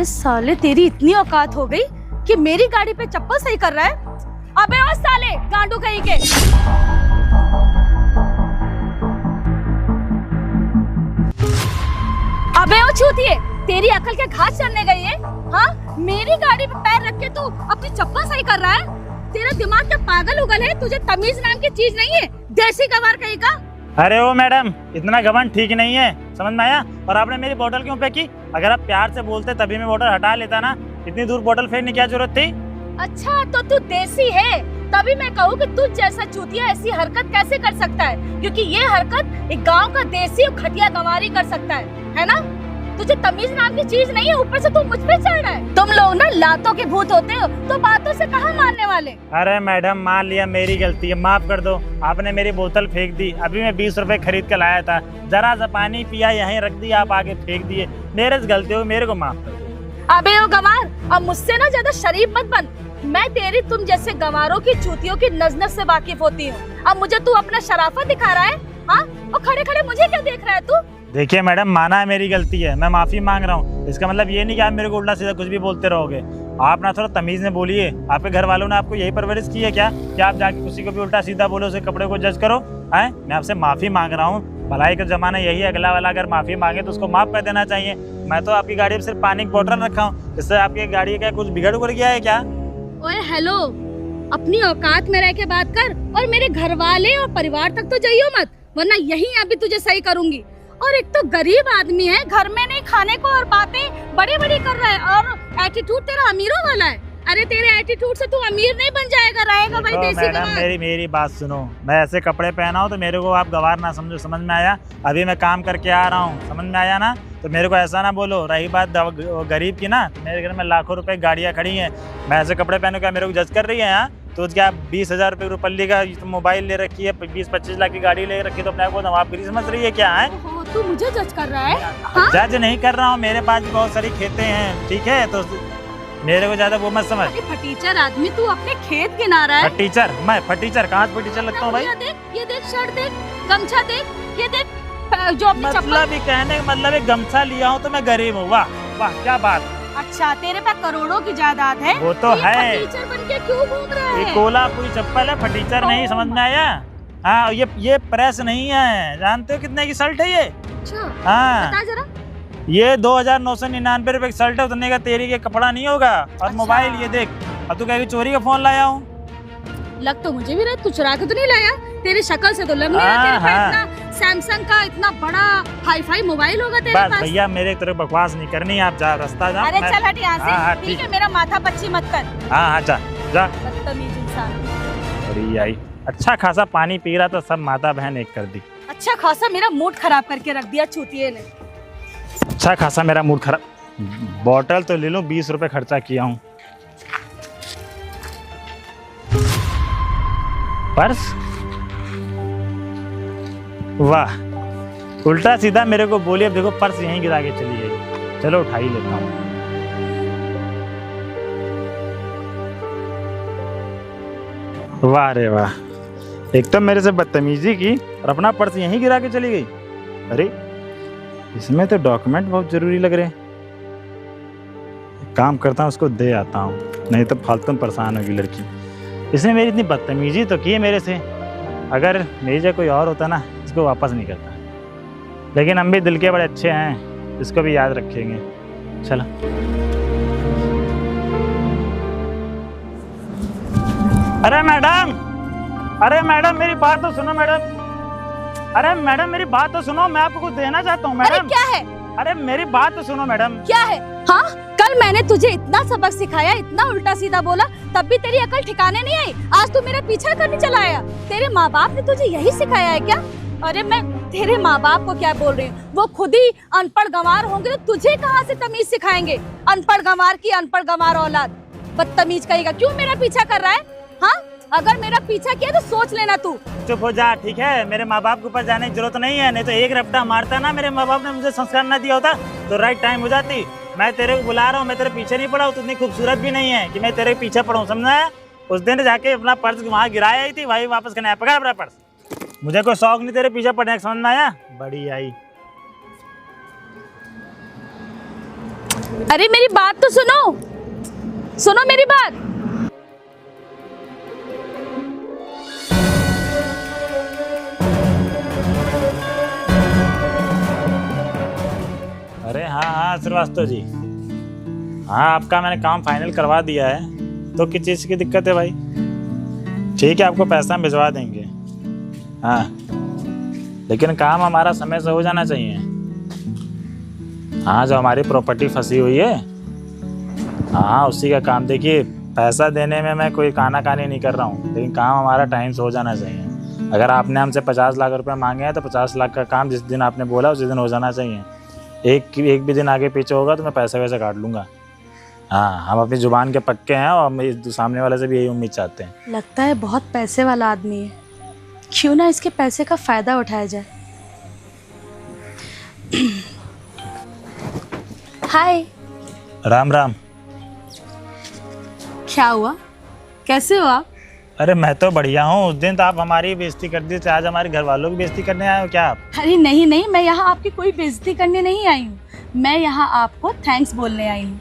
साले तेरी इतनी औकात हो गई कि मेरी गाड़ी पे चप्पल सही कर रहा है। अबे ओ साले गांडू कहीं के। अबे ओ चूतिए, तेरी अकल के घाट चढ़ने गई है? हाँ, मेरी गाड़ी पे पैर रख के तू अपनी चप्पल सही कर रहा है? तेरा दिमाग क्या पागल उगल है? तुझे तमीज नाम की चीज नहीं है? देसी गवार कहीं का। अरे ओ मैडम, इतना घमंड ठीक नहीं है, समझ में आया? और आपने मेरी बोतल क्यों फेंकी? अगर आप प्यार से बोलते तभी मैं बोतल हटा लेता ना। इतनी दूर बोतल फेंकने की क्या जरूरत थी? अच्छा तो तू देसी है, तभी मैं कहूँ कि तुझ जैसा चूतिया ऐसी हरकत कैसे कर सकता है, क्योंकि ये हरकत एक गांव का देसी और खटिया गंवारी कर सकता है ना? तुझे तमीज नाम की चीज नहीं है, ऊपर से तू मुझ पे चढ़ रहा है। तुम लोग ना लातों के भूत होते हो, तो बातों से कहाँ मानने वाले। अरे मैडम, मान लिया मेरी गलती है, माफ कर दो। आपने मेरी बोतल फेंक दी, अभी मैं 20 रुपए खरीद कर लाया था, जरा सा पानी पिया, यहीं रख दिया, आप आगे फेंक दिए। मेरे से गलती हो, मेरे को माफ कर दो। अबे ओ गंवार, अब मुझसे ना ज्यादा शरीफ मत बन। मैं तेरी तुम जैसे गंवारों की चूतियों की नजर से वाकिफ होती हूँ। अब मुझे तू अपना शराफत दिखा रहा है? हाँ, और खड़े खड़े मुझे क्या देख रहा है तू? देखिए मैडम, माना है मेरी गलती है, मैं माफी मांग रहा हूँ। इसका मतलब ये नहीं कि आप मेरे को उल्टा सीधा कुछ भी बोलते रहोगे। आप ना थोड़ा तमीज में बोलिए। आपके घर वालों ने आपको यही परवरिश की है क्या कि आप जाके किसी को भी उल्टा सीधा बोलो, उसे कपड़े को जज करो? हैं, मैं आपसे माफी मांग रहा हूँ। भलाई का जमाना यही है, अगला वाला अगर माफी मांगे तो उसको माफ कर देना चाहिए। मैं तो आपकी गाड़ी में सिर्फ पानी की बोतल रखा हूँ, इससे आपकी गाड़ी का कुछ बिगड़ गया है क्या? ओए हेलो, अपनी औकात में रह के बात कर और मेरे घर वाले और परिवार तक तो जाइयो मत, वरना यही अभी तुझे सही करूंगी। और एक तो गरीब आदमी है, घर में नहीं खाने को और बातें बड़ी बड़ी कर रहा है, और एटीट्यूड तेरा अमीरों वाला है। अरे तेरे एटीट्यूड से तू अमीर नहीं बन जाएगा, रहेगा भाई देसी मैडम, मेरी बात सुनो। मैं ऐसे कपड़े पहना हूँ तो मेरे को आप गवार ना समझो, समझ में आया? अभी मैं काम करके आ रहा हूँ, समझ में आया ना? तो मेरे को ऐसा ना बोलो। रही बात गरीब की ना, मेरे घर में लाखों रुपए गाड़ियाँ खड़ी हैं, मैं ऐसे कपड़े पहनूं क्या मेरे को जज कर रही है? यहाँ तो क्या 20,000 रुपये रुपल्ली का तो मोबाइल ले रखी है, 20-25 लाख की गाड़ी ले रखी है, तो अपने आप को नवाबगिरी समझ रही है क्या है? तू मुझे जज कर रहा है? हाँ? जज नहीं कर रहा हूँ, मेरे पास भी बहुत सारी खेतें हैं, ठीक है? तो मेरे को ज्यादा वो मत समझ। फटीचर आदमी, तू अपने खेत गिना रहा है। फटीचर? मैं फटीचर कहाँ फटीचर लगता हूँ भाई? ये देख शर्ट देख, गमछा देख, ये देख जो अपनी मतलब ही कहने का मतलब एक गमछा लिया हूँ तो मैं गरीब हूँ? वाह वाह, क्या बात। अच्छा, तेरे पास करोड़ों की जायदाद है? वो तो है। फटीचर बन के क्यों घूम रहा है? ये कोल्हापुरी चप्पल है, फटीचर नहीं, समझ में आया? हाँ, ये प्रेस नहीं है। जानते हो कितने की शर्ट है ये? अच्छा, हाँ, बता जरा। ये 2,999 रुपए की शर्ट है, उतने का तेरी के कपड़ा नहीं होगा। और अच्छा। मोबाइल ये देख, अब तू कहेगी चोरी का फोन लाया हूँ। लग तो मुझे भी रहा, तू चुरा के तो नहीं लाया? तेरी शक्ल से तो लग नहीं रहा तेरे पास इतना सैमसंग का इतना बड़ा हाई-फाई मोबाइल होगा तेरे पास। भैया, मेरे तरफ बकवास नहीं करनी, आप जा, रास्ता जा। अरे चल हट यहाँ हाँ, से, ठीक है? मेरा माथा पच्ची मत कर। हाँ हाँ, जा जा। बदतमीज इंसान। अरे आई, अच्छा खासा पानी पी रहा तो सब माता बहन एक कर दी। अच्छा खासा मेरा मूड खराब करके रख दिया चूतिए ने। अच्छा खासा मेरा मूड खराब। बोतल तो ले लो, 20 रुपए खर्चा किया हूँ। पर्स? वाह, उल्टा सीधा मेरे को बोली। अब देखो पर्स यहीं गिरा के चली गई। चलो उठा ही लेता हूँ। वाह रे वाह, एक तो मेरे से बदतमीजी की और अपना पर्स यहीं गिरा के चली गई। अरे इसमें तो डॉक्यूमेंट बहुत जरूरी लग रहे हैं। काम करता हूँ, उसको दे आता हूँ, नहीं तो फालतू में परेशान होगी लड़की। इसने मेरी इतनी बदतमीजी तो की है मेरे से। अगर मेरी जगह कोई और होता ना, इसको वापस नहीं करता। लेकिन हम भी दिल के बड़े अच्छे हैं, इसको भी याद रखेंगे। चलो। अरे मैडम, मेरी बात तो सुनो मैडम। अरे मैडम, मेरी बात तो सुनो, मैं आपको कुछ देना चाहता हूँ मैडम। अरे क्या है? अरे मेरी बात तो सुनो मैडम। क्या है? हाँ, कल मैंने तुझे इतना सबक सिखाया, इतना उल्टा सीधा बोला, तब भी तेरी अकल ठिकाने नहीं आई। आज तू मेरा पीछा करने चला आया। तेरे माँ बाप ने तुझे यही सिखाया है क्या? अरे मैं तेरे माँ बाप को क्या बोल रही हूँ, वो खुद ही अनपढ़ गंवार होंगे तो तुझे कहाँ से तमीज सिखाएंगे? अनपढ़ गंवार की अनपढ़ गंवार औलाद, बदतमीज कहेगा। क्यों मेरा पीछा कर रहा है? हाँ, अगर मेरा पीछा किया तो सोच लेना तू। चुप हो जा, ठीक है? मेरे माँ बाप के ऊपर जाने की जरूरत नहीं है, नहीं तो एक रपटा मारता ना, मेरे माँ बाप ने मुझे संस्कार ना दिया होता तो राइट टाइम हो जाती। मैं तेरे को बुला रहा हूँ, मैं तेरे पीछे नहीं पड़ा हूँ, तू इतनी खूबसूरत भी नहीं है कि मैं तेरे पीछे पड़ा, समझा है? उस दिन जाके अपना पर्स वहाँ गिराया ही थी, वही वापस करना है। पकड़ अपना पर्स। मुझे कोई शौक नहीं तेरे पीछे पड़ने का, समझ में आया? बड़ी आई। अरे मेरी बात तो सुनो, सुनो मेरी बात। अरे हाँ श्रीवास्तव जी, हाँ आपका मैंने काम फाइनल करवा दिया है। तो किस चीज़ की दिक्कत है भाई? ठीक है, आपको पैसा हम भिजवा देंगे। हाँ, लेकिन काम हमारा समय से हो जाना चाहिए। हाँ, जो हमारी प्रॉपर्टी फंसी हुई है, हाँ उसी का काम। देखिए, पैसा देने में मैं कोई कानाकानी नहीं कर रहा हूँ, लेकिन काम हमारा टाइम से हो जाना चाहिए। अगर आपने हमसे 50 लाख रुपए मांगे हैं तो 50 लाख का काम जिस दिन आपने बोला उसी दिन हो जाना चाहिए। एक भी दिन आगे पीछे होगा तो मैं पैसे वैसे काट लूँगा। हाँ, हम अपनी जुबान के पक्के हैं और हम सामने वाले से भी यही उम्मीद चाहते हैं। लगता है बहुत पैसे वाला आदमी है, क्यों ना इसके पैसे का फायदा उठाया जाए। हाय। राम राम। क्या हुआ, कैसे हो आप? अरे मैं तो बढ़िया हूँ। उस दिन तो आप हमारी बेइज्जती कर दी थी, आज हमारे घर वालों की बेइज्जती करने आए हो क्या आप? अरे नहीं नहीं, मैं यहाँ आपकी कोई बेइज्जती करने नहीं आई हूँ, मैं यहाँ आपको थैंक्स बोलने आई हूँ।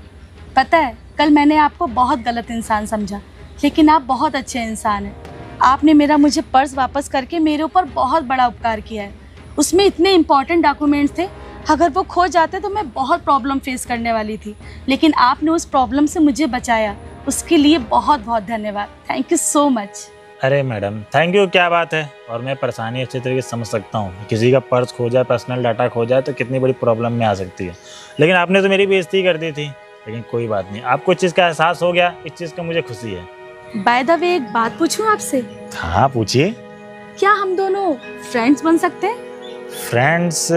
पता है, कल मैंने आपको बहुत गलत इंसान समझा, लेकिन आप बहुत अच्छे इंसान हैं। आपने मुझे पर्स वापस करके मेरे ऊपर बहुत बड़ा उपकार किया है। उसमें इतने इम्पॉर्टेंट डॉक्यूमेंट्स थे, अगर वो खो जाते तो मैं बहुत प्रॉब्लम फेस करने वाली थी, लेकिन आपने उस प्रॉब्लम से मुझे बचाया, उसके लिए बहुत बहुत धन्यवाद। Thank you so much. अरे मैडम, थैंक यू क्या बात है। और मैं परेशानी अच्छे तरीके से समझ सकता हूँ। किसी का पर्स खो जाए, पर्सनल डाटा खो जाए तो कितनी बड़ी प्रॉब्लम में आ सकती है, लेकिन आपने तो मेरी बेइज्जती कर दी थी। लेकिन कोई बात नहीं, आपको इस चीज़ का एहसास हो गया, इस चीज़ का मुझे खुशी है। बाय द वे, एक बात पूछूं आपसे? हाँ पूछिए। क्या हम दोनों फ्रेंड्स बन सकते हैं? फ्रेंड्स,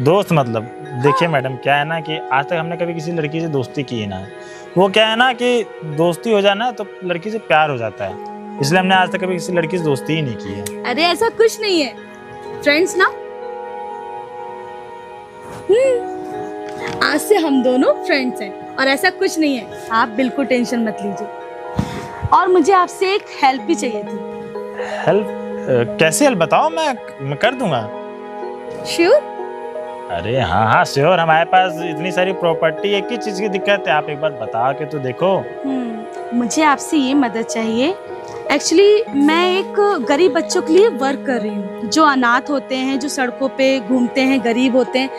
दोस्त मतलब? देखिए मैडम, क्या है ना कि आज तक हमने कभी किसी लड़की से दोस्ती की है ना। वो क्या है ना कि दोस्ती हो जाए ना तो लड़की से प्यार हो जाता है, इसलिए हमने आज तक कभी किसी लड़की से दोस्ती ही नहीं की है। अरे ऐसा कुछ नहीं है, फ्रेंड्स ना। आज से हम दोनों फ्रेंड्स हैं और ऐसा कुछ नहीं है, आप बिल्कुल टेंशन मत लीजिए। और मुझे आपसे एक हेल्प भी चाहिए थी। हेल्प? कैसे हेल्प बताओ, मैं कर दूंगा। श्योर? अरे हाँ हाँ श्योर। हमारे पास इतनी सारी प्रॉपर्टी है, किस चीज़ की दिक्कत है? आप एक बार बता के तो देखो। मुझे आपसे ये मदद चाहिए। एक्चुअली मैं एक गरीब बच्चों के लिए वर्क कर रही हूँ, जो अनाथ होते हैं, जो सड़कों पे घूमते हैं, गरीब होते हैं,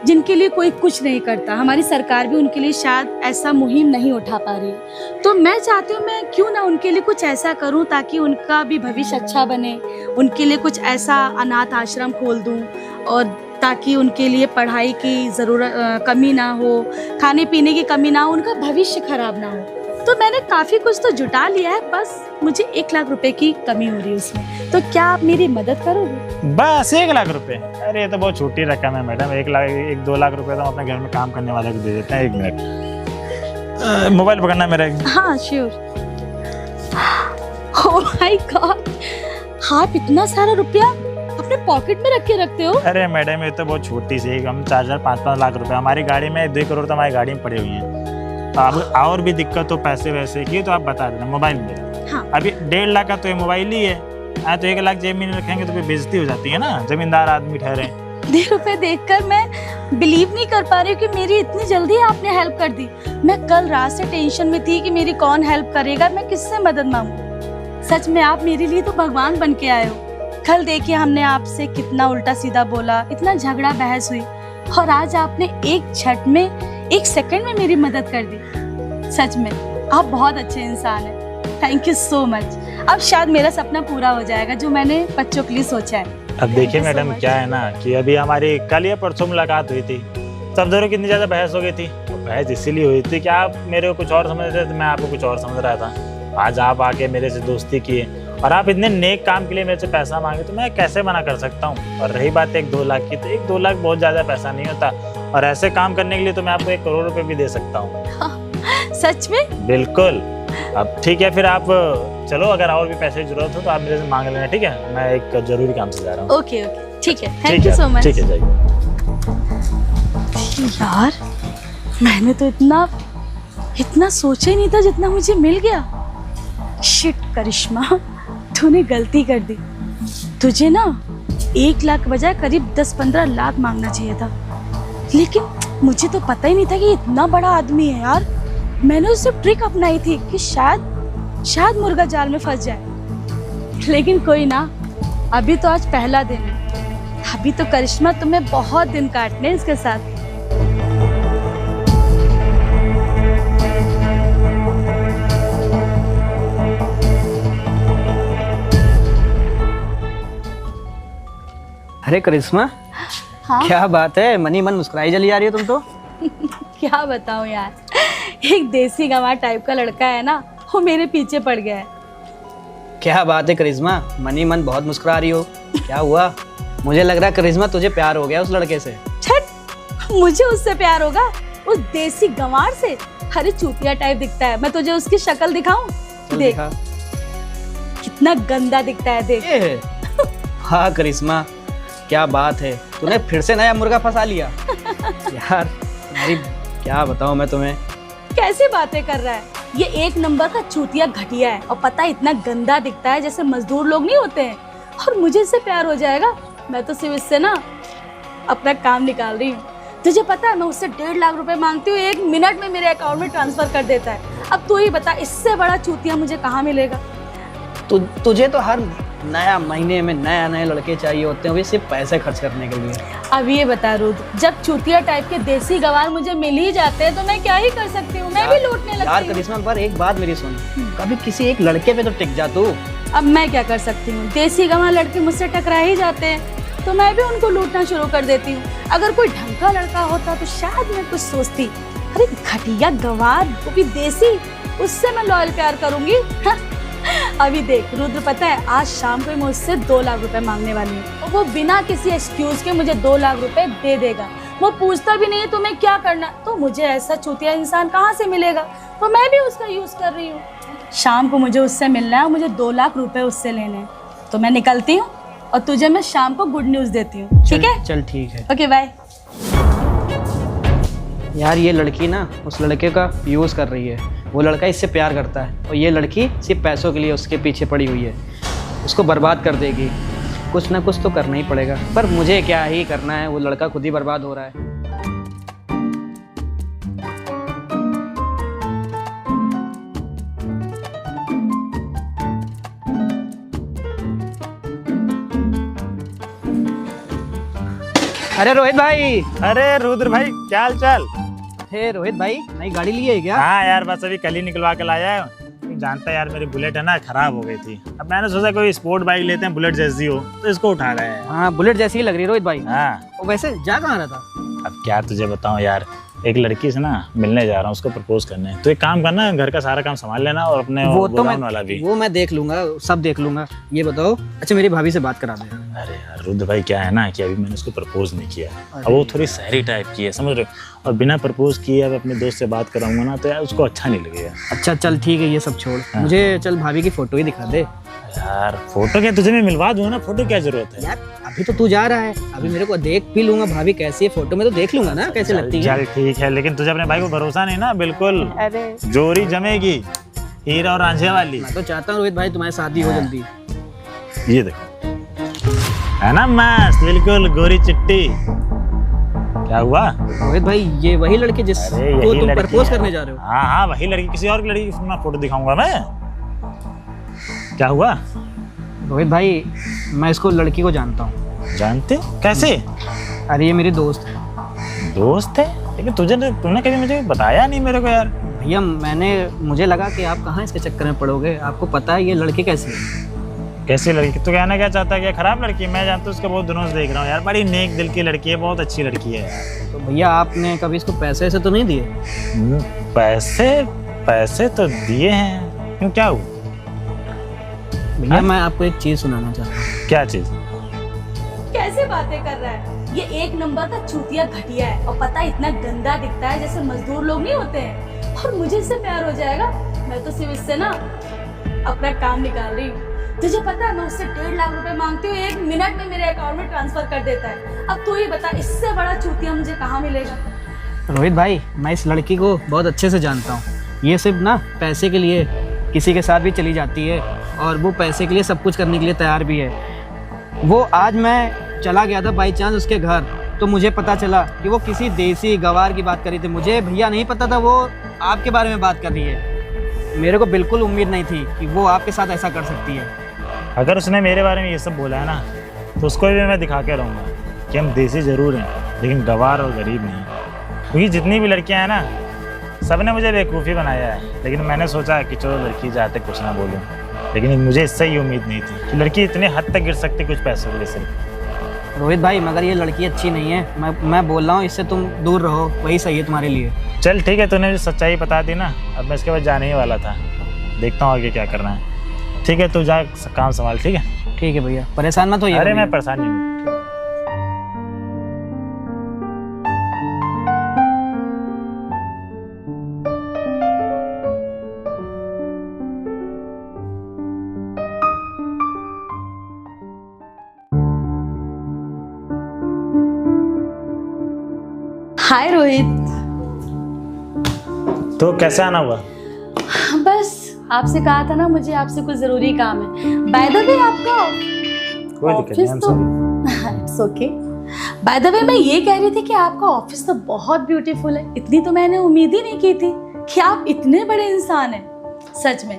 जिनके लिए कोई कुछ नहीं करता। हमारी सरकार भी उनके लिए शायद ऐसा मुहिम नहीं उठा पा रही। तो मैं चाहती हूँ मैं क्यों ना उनके लिए कुछ ऐसा करूँ ताकि उनका भी भविष्य अच्छा बने। उनके लिए कुछ ऐसा अनाथ आश्रम खोल दूँ, और ताकि उनके लिए पढ़ाई की ज़रूरत कमी ना हो, खाने पीने की कमी ना हो, उनका भविष्य खराब ना हो। तो मैंने काफ़ी कुछ तो जुटा लिया है, बस मुझे 1 लाख रुपए की कमी हो रही है उसमें। तो क्या आप मेरी मदद करोगे? बस 1 लाख रुपए? अरे ये तो बहुत छोटी रकम है मैडम। 1-2 लाख रुपए तो हम अपने घर में काम करने वाले को दे देते हैं। 1 मिनट, मोबाइल पकड़ना मेरा। हाँ श्योर। ओह माय गॉड, आप इतना सारा रुपया अपने पॉकेट में रख के रखते हो? अरे मैडम, ये तो बहुत छोटी सी, हम 4-5 लाख रुपए, हमारी गाड़ी में 2 करोड़ तो हमारी गाड़ी में पड़े हुए हैं। तो अब और भी दिक्कत हो पैसे वैसे की तो आप बता देना। मोबाइल मेरा। हाँ। अभी 1.5 लाख का तो ये मोबाइल ही है। हाँ, तो 1 लाख जेब में नहीं रखेंगे तो फिर बेइज्जती हो जाती है ना, जमींदार आदमी ठहरे। 1.5 रुपए देखकर मैं बिलीव नहीं कर पा रही हूँ कि मेरी इतनी जल्दी आपने हेल्प कर दी। मैं कल रात से टेंशन में थी कि मेरी कौन हेल्प करेगा, मैं किससे मदद मांगू। सच में आप मेरे लिए तो भगवान बन के आए हो। कल देखिए हमने आपसे कितना उल्टा सीधा बोला, इतना झगड़ा बहस हुई, और आज आपने एक झट में, 1 सेकंड में मेरी मदद कर दी। सच में आप बहुत अच्छे इंसान हैं। Thank you so much. अब शायद मेरा सपना पूरा हो जाएगा जो मैंने बच्चों के लिए सोचा है। अब देखिए मैडम, क्या है ना कि अभी हमारी कल या परसों मुलाकात हुई थी, तब दोनों कितनी ज़्यादा बहस हो गई थी। बहस इसीलिए हुई थी कि आप मेरे को कुछ और समझ रहे थे, मैं आपको कुछ और समझ रहा था। आज आप आके मेरे से दोस्ती किए और आप इतने नेक काम के लिए मेरे से पैसा मांगे, तो मैं कैसे मना कर सकता हूँ। और रही बात 1-2 लाख की, तो 1-2 लाख बहुत ज़्यादा पैसा नहीं होता, और ऐसे काम करने के लिए तो मैं आपको 1 करोड़ रुपए भी दे सकता हूँ। सच में? बिल्कुल। अब ठीक है, फिर आप चलो, अगर और भी पैसे की जरूरत हो तो आप मेरे से मांग लेना, ठीक है? मैं एक जरूरी काम से जा रहा हूँ। ओके ओके, ठीक है। Thank you so much. ठीक है, जाइए। यार, मैंने तो इतना सोचा ही नहीं था जितना मुझे मिल गया। शिट करिश्मा, तूने गलती कर दी। तुझे ना 1 लाख बजाय करीब 10-15 लाख मांगना चाहिए था, लेकिन मुझे तो पता ही नहीं था कि इतना बड़ा आदमी है यार। मैंने उससे ट्रिक अपनाई थी कि शायद मुर्गा जाल में फंस जाए, लेकिन कोई ना, अभी तो आज पहला दिन है। अभी तो करिश्मा तुम्हें बहुत दिन काटने हैं इसके साथ। अरे करिश्मा, हाँ? क्या बात है, मनी मन मुस्कुराई चली जा रही हो तुम तो। क्या बताऊं यार, एक देसी गंवार टाइप का लड़का है ना, वो मेरे पीछे पड़ गया है। क्या बात है करिश्मा, मनी मन बहुत मुस्कुरा रही हो, क्या हुआ? मुझे लग रहा है करिश्मा तुझे प्यार हो गया उस लड़के से। छट, मुझे उससे प्यार होगा? उस देसी गंवार से? अरे चूतिया टाइप दिखता है। मैं तुझे उसकी शक्ल दिखाऊं? चल देख दिखा। कितना गंदा दिखता है, देख। ये है। हाँ करिश्मा, क्या बात है, तूने फिर से नया मुर्गा फंसा लिया। यार तुम्हारी क्या बताऊं मैं तुम्हें। कैसे बातें कर रहा है, ये एक नंबर का चूतिया घटिया है। और पता है इतना गंदा दिखता है जैसे मजदूर लोग नहीं होते हैं। और मुझे इससे प्यार हो जाएगा? मैं तो सिर्फ इससे ना अपना काम निकाल रही हूँ। तुझे पता है मैं उससे 1.5 लाख रुपए मांगती हूँ, 1 मिनट में मेरे अकाउंट में ट्रांसफर कर देता है। अब तू ही बता, इससे बड़ा चूतिया मुझे कहाँ मिलेगा? तुझे तो हर नया महीने में नए लड़के चाहिए होते हैं, वो सिर्फ पैसे खर्च करने के लिए। अब ये बता रुद्र, जब चूतिया टाइप के देसी गवार मुझे मिल ही जाते हैं तो मैं क्या ही कर सकती हूँ? मैं भी लूटने लगती यार हूँ। करिश्मा, पर एक बात मेरी सुन, कभी किसी एक लड़के पे तो टिक जा तू। अब मैं क्या कर सकती हूँ? देसी गंवार लड़के मुझसे टकरा ही जाते हैं तो मैं भी उनको लूटना शुरू कर देती हूँ। अगर कोई ढंग का लड़का होता तो शायद मैं कुछ सोचती। अरे घटिया गंवार, वो भी देसी, उससे मैं लॉयल प्यार करूंगी? अभी देख रुद्र, पता है आज शाम को मुझसे 2 लाख रुपए मांगने वाली है और वो बिना किसी एक्सक्यूज के मुझे 2 लाख रुपए दे देगा। वो पूछता भी नहीं है तुम्हें क्या करना। तो मुझे ऐसा चूतिया इंसान कहाँ से मिलेगा? तो मैं भी उसका यूज कर रही हूँ। शाम को मुझे उससे मिलना है और मुझे 2 लाख रुपए उससे लेने हैं। तो मैं निकलती हूँ और तुझे मैं शाम को गुड न्यूज देती हूँ, ठीक है? चल ठीक है। Okay bye. यार ये लड़की ना उस लड़के का यूज़ कर रही है, वो लड़का इससे प्यार करता है और ये लड़की सिर्फ पैसों के लिए उसके पीछे पड़ी हुई है, उसको बर्बाद कर देगी। कुछ ना कुछ तो करना ही पड़ेगा, पर मुझे क्या ही करना है, वो लड़का खुद ही बर्बाद हो रहा है। अरे रोहित भाई। अरे रुद्र भाई, क्या हाल चाल? हे रोहित भाई, नई गाड़ी ली है क्या? हाँ यार, बस अभी कल ही निकलवा के लाया है। जानता है यार, मेरी बुलेट है ना खराब हो गई थी। अब मैंने सोचा कोई स्पोर्ट बाइक लेते हैं, बुलेट जैसी हो, तो इसको उठा रहे हैं। हाँ बुलेट जैसी ही लग रही है रोहित भाई। हाँ, वैसे जा कहाँ रहा था? अब क्या तुझे बताऊं यार, एक लड़की से ना मिलने जा रहा हूँ, उसको प्रपोज करने। तो एक काम करना, घर का सारा काम संभाल लेना और अपने वो तो वाला भी। वो मैं देख लूंगा, सब देख लूंगा। ये बताओ, अच्छा मेरी भाभी से बात करा दे। अरे यार रुद्र भाई, क्या है ना कि अभी मैंने उसको प्रपोज नहीं किया। अब वो थोड़ी सहरी टाइप की है, समझ रहे हो? और बिना प्रपोज किए अब अपने दोस्त से बात कराऊंगा ना तो यार उसको अच्छा नहीं लगेगा। अच्छा चल ठीक है, ये सब छोड़। हाँ। मुझे चल भाभी की फोटो ही दिखा दे। यार फोटो क्या, तुझे मैं मिलवा दूंगा ना, फोटो क्या जरूरत है? यार अभी तो तू जा रहा है, अभी मेरे को देख भी लूंगा भाभी कैसी है, फोटो में तो देख लूंगा ना कैसे लगती है। चल ठीक है, लेकिन तुझे अपने भाई को भरोसा नहीं ना? बिल्कुल अरे जोड़ी जमेगी, हीरा और रांझे वाली। मैं तो चाहता हूँ रोहित भाई तुम्हारी शादी हो जल्दी। ये देखो, है ना मस्त, बिल्कुल गोरी चिट्टी। क्या हुआ रोहित भाई, ये वही लड़की जिस अरे को यही तुम लड़की प्रपोज है। करने जा रहे हो? हाँ हाँ, वही लड़की। किसी और की लड़की की मैं फोटो दिखाऊंगा मैं? क्या हुआ रोहित भाई, मैं इसको लड़की को जानता हूँ। जानते हो? कैसे? अरे ये मेरी दोस्त है। दोस्त है? लेकिन तूने कभी मुझे बताया नहीं मेरे को यार। भैया मुझे लगा कि आप कहाँ इसके चक्कर में पड़ोगे, आपको पता है ये लड़की कैसी है। कैसी लड़की? तू कहना क्या चाहता है? क्या खराब लड़की? मैं जानता हूँ उसको, बहुत दिनों से देख रहा हूँ यार। बड़ी नेक दिल की लड़की है, बहुत अच्छी लड़की है यार। तो भैया आपने कभी इसको पैसे ऐसे तो नहीं दिए? पैसे तो दिए हैं। क्यों, क्या हुआ? भैया मैं आपको एक चीज सुनाना चाहता हूँ। क्या चीज? कैसे बातें कर रहा है? ये एक नंबर का चूतिया घटिया है और पता है इतना गंदा दिखता है जैसे मजदूर लोग नहीं होते हैं। और मुझे इससे प्यार हो जाएगा? मैं तो सिर्फ इससे ना अपना काम निकाल रही हूँ। तुझे पता है मैं उससे 1.5 लाख रुपए मांगती हूँ, 1 मिनट में मेरे अकाउंट में ट्रांसफर कर देता है। अब तू ही बता, इससे बड़ा चूतिया मुझे कहाँ मिलेगा? रोहित भाई, मैं इस लड़की को बहुत अच्छे से जानता हूँ। ये सिर्फ ना पैसे के लिए किसी के साथ भी चली जाती है और वो पैसे के लिए सब कुछ करने के लिए तैयार भी है। वो आज मैं चला गया था बाई चांस उसके घर, तो मुझे पता चला कि वो किसी देसी गवार की बात कर रही थी। मुझे भैया नहीं पता था वो आपके बारे में बात कर रही है। मेरे को बिल्कुल उम्मीद नहीं थी कि वो आपके साथ ऐसा कर सकती है। अगर उसने मेरे बारे में ये सब बोला है ना, तो उसको भी मैं दिखा के रहूँगा कि हम देसी ज़रूर हैं लेकिन गवार और गरीब नहीं। क्योंकि जितनी भी लड़कियां हैं ना, सब ने मुझे बेवकूफ़ी बनाया है, लेकिन मैंने सोचा कि चलो लड़की जाते कुछ ना बोलूं। लेकिन मुझे इससे ही उम्मीद नहीं थी कि लड़की इतने हद तक गिर सकती कुछ पैसों के लिए सिर्फ। रोहित भाई, मगर ये लड़की अच्छी नहीं है। मैं बोल रहा हूँ इससे तुम दूर रहो, वही सही है तुम्हारे लिए। चल ठीक है, तूने मुझे सच्चाई बता दी ना, अब मैं इसके बाद जाने ही वाला था। देखता हूँ आगे क्या करना है। ठीक है, तू जा काम संभाल। ठीक है? ठीक है भैया, परेशान मत होइए। अरे मैं परेशान नहीं हूँ। हाय रोहित। तो कैसे आना हुआ? बस आपसे कहा था ना, मुझे आपसे कुछ जरूरी काम है। बाय द वे आपका कोई दिक्कत नहीं, तो it's okay. By the way मैं ये कह रही थी कि आपका ऑफिस तो बहुत ब्यूटीफुल है। इतनी तो मैंने उम्मीद ही नहीं की थी कि आप इतने बड़े इंसान हैं। सच में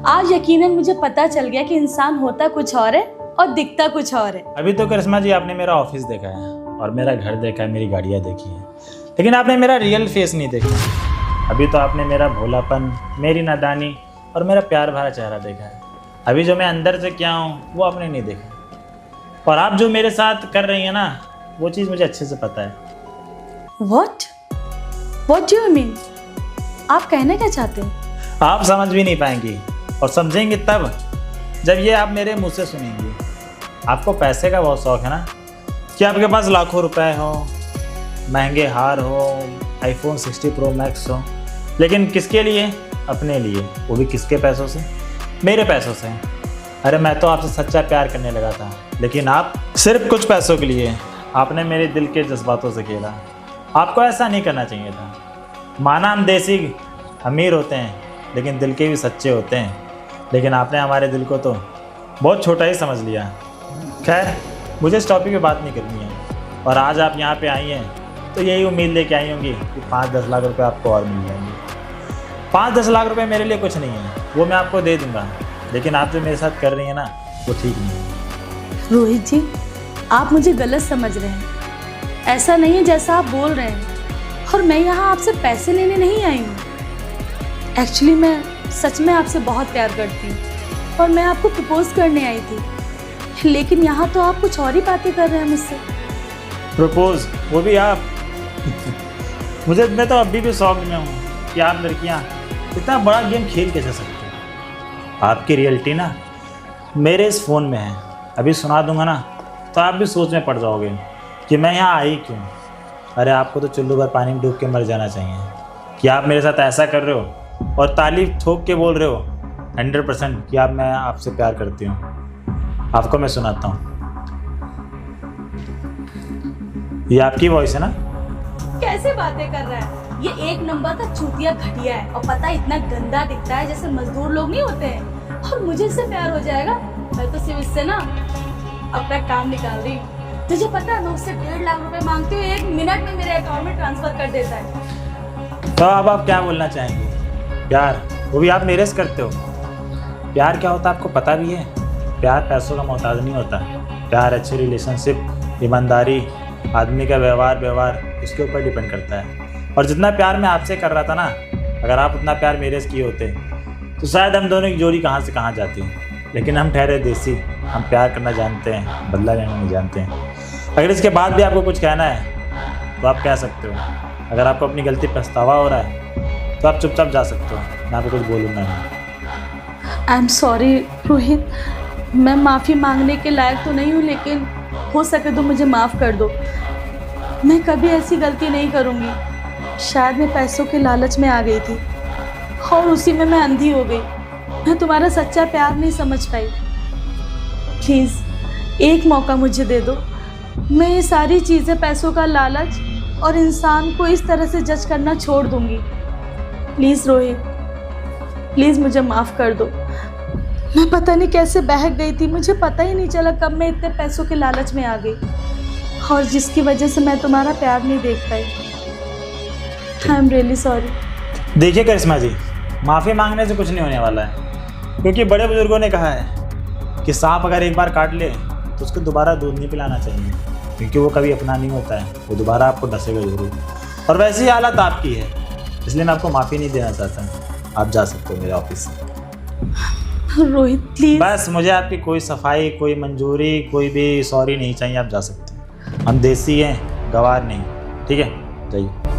आज यकीनन मुझे पता चल गया कि इंसान होता कुछ और है और दिखता कुछ और है। अभी तो करिश्मा जी आपने मेरा ऑफिस देखा है और मेरा घर देखा है, मेरी गाड़ियाँ देखी हैं, लेकिन आपने मेरा रियल फेस नहीं देखा। अभी तो आपने मेरा भोलापन, मेरी नादानी और मेरा प्यार भरा चेहरा देखा है। अभी जो मैं अंदर से क्या हूँ वो आपने नहीं देखा। और आप जो मेरे साथ कर रही हैं ना, वो चीज़ मुझे अच्छे से पता है। What do you mean? आप कहना क्या चाहते हैं? आप समझ भी नहीं पाएंगी और समझेंगे तब जब ये आप मेरे मुँह से सुनेंगी। आपको पैसे का बहुत शौक है ना, कि आपके पास लाखों रुपए हो, महंगे हार हो, iPhone 60 Pro Max हो, लेकिन किसके लिए? अपने लिए। वो भी किसके पैसों से? मेरे पैसों से। अरे मैं तो आपसे सच्चा प्यार करने लगा था, लेकिन आप सिर्फ कुछ पैसों के लिए आपने मेरे दिल के जज्बातों से खेला। आपको ऐसा नहीं करना चाहिए था। माना हम देसी अमीर होते हैं, लेकिन दिल के भी सच्चे होते हैं, लेकिन आपने हमारे दिल को तो बहुत छोटा ही समझ लिया। खैर, मुझे इस टॉपिक पे बात नहीं करनी है। और आज आप यहाँ पे आई हैं तो यही उम्मीद लेके आई होंगी कि 5-10 लाख रुपए आपको और मिल जाएंगे। 5-10 लाख रुपए मेरे लिए कुछ नहीं है, वो मैं आपको दे दूँगा, लेकिन आप जो मेरे साथ कर रही हैं ना, वो ठीक नहीं है। रोहित जी, आप मुझे गलत समझ रहे हैं। ऐसा नहीं है जैसा आप बोल रहे हैं। और मैं यहाँ आपसे पैसे लेने नहीं आई हूँ। एक्चुअली मैं सच में आपसे बहुत प्यार करती हूँ और मैं आपको प्रपोज करने आई थी, लेकिन यहाँ तो आप कुछ और ही बातें कर रहे हैं मुझसे। प्रपोज? वो भी आप? मैं तो अभी भी शौक में हूँ कि आप लड़कियाँ इतना बड़ा गेम खेल कैसे सकते हैं। आपकी रियलिटी ना मेरे इस फ़ोन में है। अभी सुना दूंगा ना तो आप भी सोच में पड़ जाओगे कि मैं यहाँ आई क्यों। अरे आपको तो चुल्लू भर पानी में डूब के मर जाना चाहिए कि आप मेरे साथ ऐसा कर रहे हो और ताली ठोक के बोल रहे हो 100% कि मैं आपसे प्यार करती हूँ। आपको मैं सुनाता हूँ। ये आपकी वॉइस है ना? कैसे बातें कर रहा है? ये एक नंबर का चूतिया घटिया है और पता है इतना गंदा दिखता है जैसे मजदूर लोग नहीं होते हैं। और मुझे इससे प्यार हो जाएगा? मैं तो सिर्फ इससे ना अपना काम निकाल रही हूँ। तुझे पता है मैं उससे 1.5 लाख रुपए मांगती हूँ, 1 मिनट में मेरे अकाउंट में ट्रांसफर कर देता है। तो अब आप क्या बोलना चाहेंगे? प्यार, वो भी आप मेरे से करते हो? प्यार क्या होता है आपको पता भी है? प्यार पैसों का मोहताज नहीं होता। प्यार अच्छी रिलेशनशिप, ईमानदारी, आदमी का व्यवहार उसके ऊपर डिपेंड करता है। और जितना प्यार मैं आपसे कर रहा था ना, अगर आप उतना प्यार मेरे से किए होते तो शायद हम दोनों की जोड़ी कहाँ से कहाँ जाती। लेकिन हम ठहरे देसी, हम प्यार करना जानते हैं, बदला लेना नहीं जानते हैं। अगर इसके बाद भी आपको कुछ कहना है तो आप कह सकते हो। अगर आपको अपनी गलती पछतावा हो रहा है तो आप चुपचाप जा सकते हो, मैं आपको कुछ बोलूँगा नहीं। आई एम सॉरी रोहित, मैं माफ़ी मांगने के लायक तो नहीं हूँ, लेकिन हो सके तो मुझे माफ़ कर दो। मैं कभी ऐसी गलती नहीं करूँगी। शायद मैं पैसों के लालच में आ गई थी और उसी में मैं अंधी हो गई। मैं तुम्हारा सच्चा प्यार नहीं समझ पाई। प्लीज़ एक मौका मुझे दे दो। मैं ये सारी चीज़ें, पैसों का लालच और इंसान को इस तरह से जज करना छोड़ दूँगी। प्लीज़ रोहित, प्लीज़ मुझे माफ़ कर दो। मैं पता नहीं कैसे बहक गई थी, मुझे पता ही नहीं चला कब मैं इतने पैसों के लालच में आ गई। और जिसकी वजह से मैं तुम्हारा प्यार नहीं देख पाई। I am really sorry. देखिए करिश्मा जी, माफ़ी मांगने से कुछ नहीं होने वाला है, क्योंकि बड़े बुजुर्गों ने कहा है कि सांप अगर एक बार काट ले तो उसको दोबारा दूध नहीं पिलाना चाहिए, क्योंकि वो कभी अपना नहीं होता है, वो दोबारा आपको डसेगा जरूर। और वैसी ही हालत आपकी है, इसलिए मैं आपको माफ़ी नहीं देना चाहता। आप जा सकते हो मेरे ऑफिस से। रोहित प्लीज। बस मुझे आपकी कोई सफाई, कोई मंजूरी, कोई भी सॉरी नहीं चाहिए, आप जा सकते हैं। हम देसी हैं, गवार नहीं। ठीक है, जाइए।